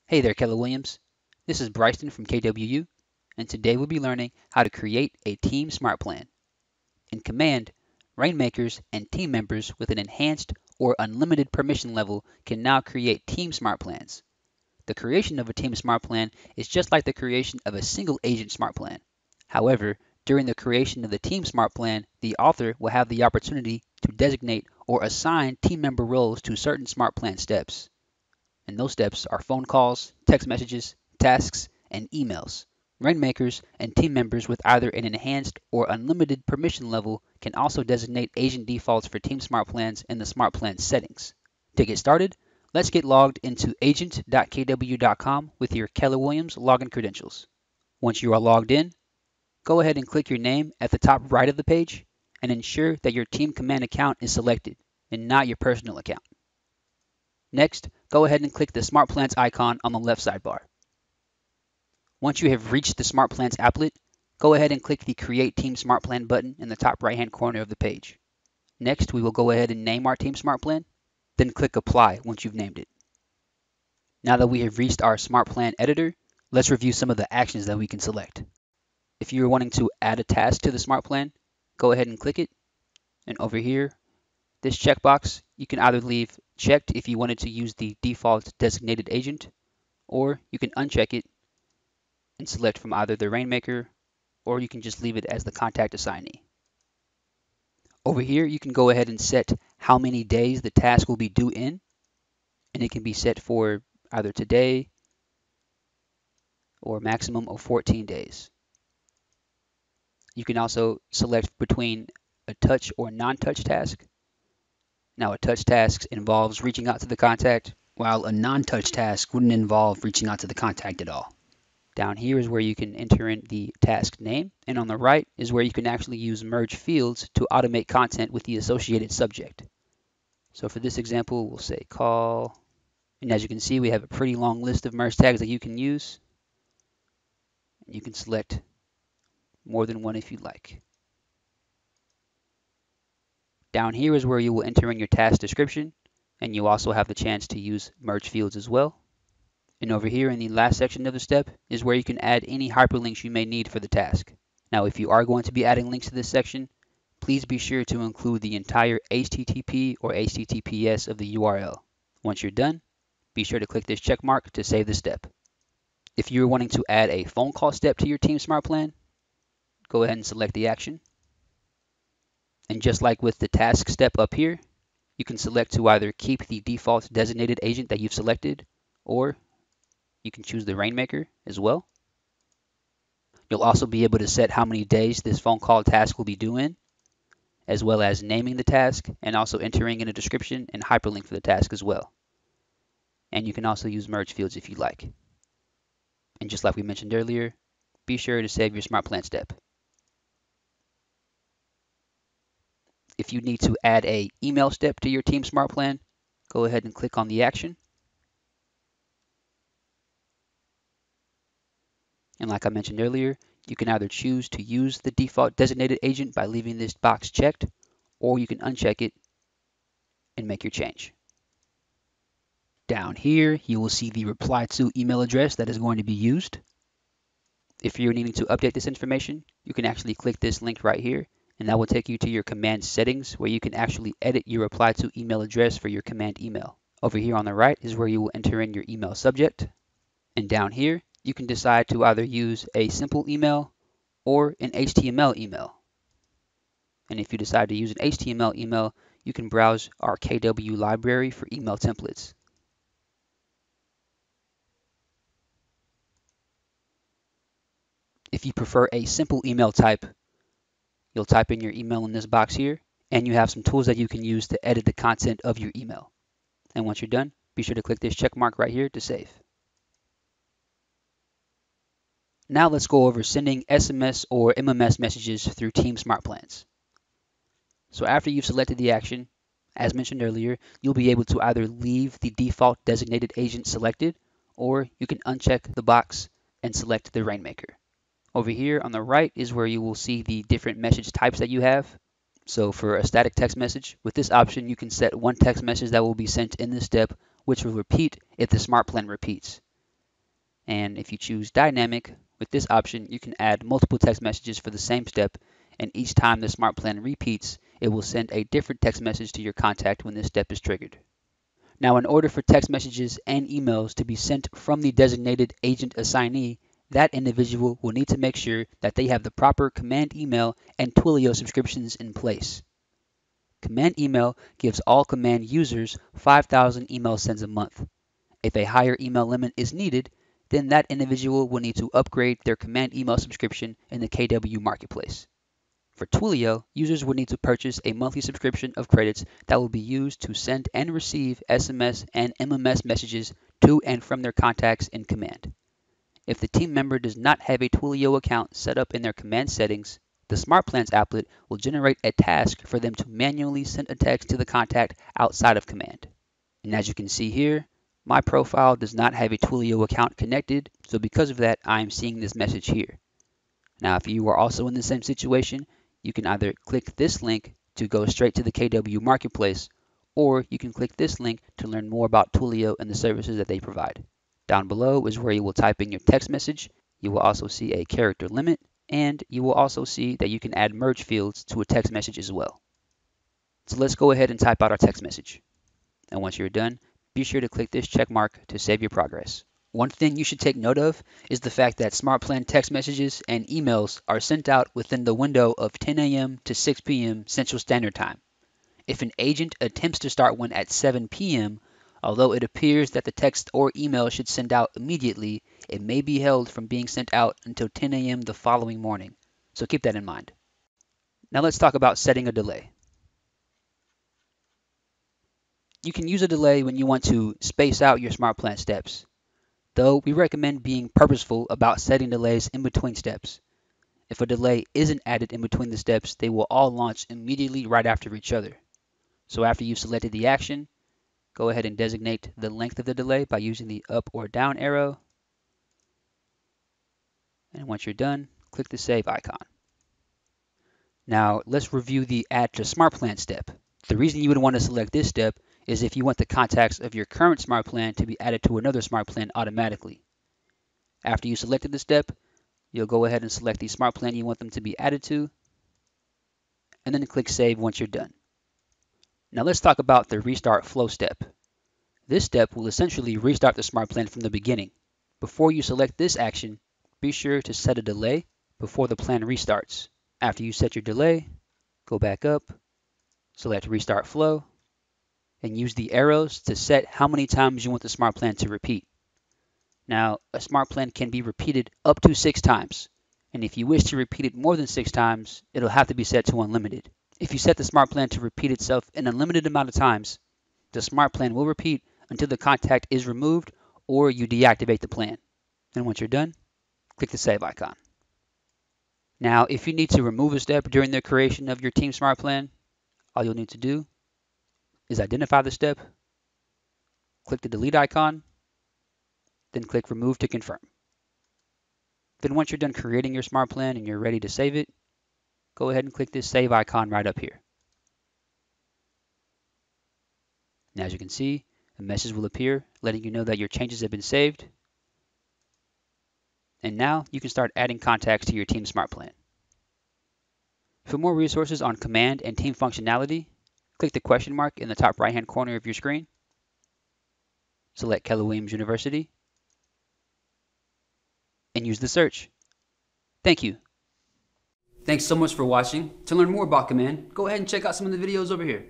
Hey there, Keller Williams. This is Bryson from KWU, and today we'll be learning how to create a team smart plan. In Command, Rainmakers and team members with an enhanced or unlimited permission level can now create team smart plans. The creation of a team smart plan is just like the creation of a single agent smart plan. However, during the creation of the team smart plan, the author will have the opportunity to designate or assign team member roles to certain smart plan steps. And those steps are phone calls, text messages, tasks, and emails. Rainmakers and team members with either an enhanced or unlimited permission level can also designate agent defaults for Team Smart Plans in the Smart Plan settings. To get started, let's get logged into agent.kw.com with your Keller Williams login credentials. Once you are logged in, go ahead and click your name at the top right of the page and ensure that your Team Command account is selected and not your personal account. Next, go ahead and click the Smart Plans icon on the left sidebar. Once you have reached the Smart Plans applet, go ahead and click the Create Team Smart Plan button in the top right-hand corner of the page. Next, we will go ahead and name our Team Smart Plan, then click Apply once you've named it. Now that we have reached our Smart Plan editor, let's review some of the actions that we can select. If you are wanting to add a task to the Smart Plan, go ahead and click it, and over here, this checkbox, you can either leave checked if you wanted to use the default designated agent, or you can uncheck it and select from either the Rainmaker, or you can just leave it as the contact assignee. Over here, you can go ahead and set how many days the task will be due in, and it can be set for either today or a maximum of 14 days. You can also select between a touch or non-touch task. Now, a touch task involves reaching out to the contact, while a non-touch task wouldn't involve reaching out to the contact at all. Down here is where you can enter in the task name, and on the right is where you can actually use merge fields to automate content with the associated subject. So for this example, we'll say call, and as you can see, we have a pretty long list of merge tags that you can use. You can select more than one if you'd like. Down here is where you will enter in your task description, and you also have the chance to use merge fields as well. And over here in the last section of the step is where you can add any hyperlinks you may need for the task. Now, if you are going to be adding links to this section, please be sure to include the entire HTTP or HTTPS of the URL. Once you're done, be sure to click this check mark to save the step. If you're wanting to add a phone call step to your Team Smart Plan, go ahead and select the action. And just like with the task step up here, you can select to either keep the default designated agent that you've selected, or you can choose the Rainmaker as well. You'll also be able to set how many days this phone call task will be due in, as well as naming the task and also entering in a description and hyperlink for the task as well. And you can also use merge fields if you like. And just like we mentioned earlier, be sure to save your Smart Plan step. If you need to add a email step to your Team Smart Plan, go ahead and click on the action. And like I mentioned earlier, you can either choose to use the default designated agent by leaving this box checked, or you can uncheck it and make your change. Down here, you will see the reply to email address that is going to be used. If you're needing to update this information, you can actually click this link right here, and that will take you to your command settings where you can actually edit your reply to email address for your command email. Over here on the right is where you will enter in your email subject. And down here, you can decide to either use a simple email or an HTML email. And if you decide to use an HTML email, you can browse our KW library for email templates. If you prefer a simple email type, you'll type in your email in this box here, and you have some tools that you can use to edit the content of your email. And once you're done, be sure to click this check mark right here to save. Now let's go over sending SMS or MMS messages through Team Smart Plans. So after you've selected the action, as mentioned earlier, you'll be able to either leave the default designated agent selected, or you can uncheck the box and select the Rainmaker. Over here on the right is where you will see the different message types that you have. So for a static text message, with this option, you can set one text message that will be sent in this step, which will repeat if the Smart Plan repeats. And if you choose dynamic, with this option, you can add multiple text messages for the same step, and each time the SmartPlan repeats, it will send a different text message to your contact when this step is triggered. Now, in order for text messages and emails to be sent from the designated agent assignee, that individual will need to make sure that they have the proper Command Email and Twilio subscriptions in place. Command Email gives all Command users 5,000 email sends a month. If a higher email limit is needed, then that individual will need to upgrade their Command Email subscription in the KW Marketplace. For Twilio, users will need to purchase a monthly subscription of credits that will be used to send and receive SMS and MMS messages to and from their contacts in Command. If the team member does not have a Twilio account set up in their Command settings, the SmartPlans applet will generate a task for them to manually send a text to the contact outside of Command. And as you can see here, my profile does not have a Twilio account connected, so because of that, I am seeing this message here. Now, if you are also in the same situation, you can either click this link to go straight to the KW Marketplace, or you can click this link to learn more about Twilio and the services that they provide. Down below is where you will type in your text message. You will also see a character limit, and you will also see that you can add merge fields to a text message as well. So let's go ahead and type out our text message. And once you're done, be sure to click this check mark to save your progress. One thing you should take note of is the fact that SmartPlan text messages and emails are sent out within the window of 10 a.m. to 6 p.m. Central Standard Time. If an agent attempts to start one at 7 p.m., although it appears that the text or email should send out immediately, it may be held from being sent out until 10 a.m. the following morning. So keep that in mind. Now let's talk about setting a delay. You can use a delay when you want to space out your SmartPlan steps, though we recommend being purposeful about setting delays in between steps. If a delay isn't added in between the steps, they will all launch immediately right after each other. So after you've selected the action, go ahead and designate the length of the delay by using the up or down arrow. And once you're done, click the save icon. Now let's review the add to SmartPlan step. The reason you would want to select this step is if you want the contacts of your current SmartPlan to be added to another SmartPlan automatically. After you selected the step, you'll go ahead and select the SmartPlan you want them to be added to, and then click Save once you're done. Now let's talk about the Restart Flow step. This step will essentially restart the SmartPlan from the beginning. Before you select this action, be sure to set a delay before the plan restarts. After you set your delay, go back up, select Restart Flow, and use the arrows to set how many times you want the SmartPlan to repeat. Now, a SmartPlan can be repeated up to 6 times, and if you wish to repeat it more than 6 times, it'll have to be set to unlimited. If you set the SmartPlan to repeat itself an unlimited amount of times, the SmartPlan will repeat until the contact is removed or you deactivate the plan. And once you're done, click the save icon. Now, if you need to remove a step during the creation of your team SmartPlan, all you'll need to do is identify the step, click the delete icon, then click remove to confirm. Then once you're done creating your SmartPlan and you're ready to save it, go ahead and click this save icon right up here. And as you can see, a message will appear letting you know that your changes have been saved. And now you can start adding contacts to your team SmartPlan. For more resources on command and team functionality, click the question mark in the top right-hand corner of your screen. Select Keller Williams University and use the search. Thank you. Thanks so much for watching. To learn more about Command, go ahead and check out some of the videos over here.